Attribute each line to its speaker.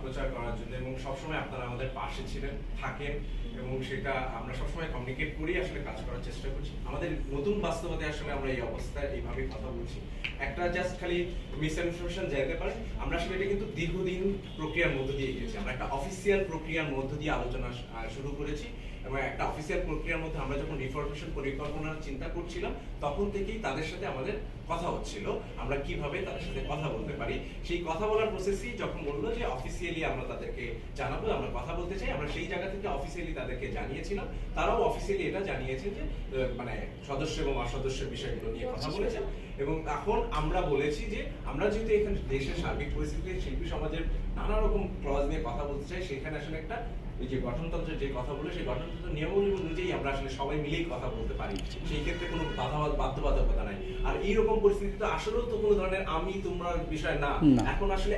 Speaker 1: প্রচার করার জন্য, এবং সবসময় আপনারা আমাদের পাশে ছিলেন, থাকেন, এবং সেটা আমরা সবসময় কমিউনিকেট করি, আসলে কাজ করার চেষ্টা করছি। আমাদের নতুন বাস্তবতায় আসলে আমরা এই অবস্থায় এইভাবে কথা বলছি, একটা জাস্ট খালি মিসইনফরমেশন যেতে পারে। আমরা আসলে এটা কিন্তু দীর্ঘদিন প্রক্রিয়ার মধ্য দিয়ে গিয়েছি। আমরা একটা অফিসিয়াল প্রক্রিয়ার মধ্য দিয়ে আলোচনা শুরু করেছি, এবং একটা অফিসিয়াল প্রক্রিয়ার মধ্যে আমরা যখন রিফরমেশন পরিকল্পনার চিন্তা করছিলাম, তখন থেকেই তাদের সাথে আমাদের কথা হচ্ছিল আমরা কিভাবে তাদের সাথে কথা বলতে পারি। সেই কথা বলার প্রসেসই যখন বললো যে অফিসিয়ালি আমরা তাদেরকে জানাবো, আমরা কথা বলতে চাই, আমরা সেই জায়গা থেকে অফিসিয়ালি তাদেরকে জানিয়েছিলাম। তারাও অফিসিয়ালি এটা জানিয়েছে যে মানে সদস্য এবং অসদস্যের বিষয়গুলো নিয়ে কথা বলেছেন। এবং এখন আমরা বলেছি যে আমরা যেহেতু এখানে দেশের সার্বিক পরিস্থিতি, শিল্পী সমাজের নানা রকম ক্লজ নিয়ে কথা বলতে চাই, সেখানে আসলে একটা এই যে গঠনতন্ত্রের যে কথা বলে, সেই গঠনতন্ত্র নিয়মাবলী অনুযায়ী আমরা আসলে সবাই মিলেই কথা বলতে পারি, সেই ক্ষেত্রে কোনো বাধ্যবাধকতা নাই। আর এইরকম পরিস্থিতি তো আসলেও তো কোনো ধরনের আমি তোমরা বিষয় না, এখন আসলে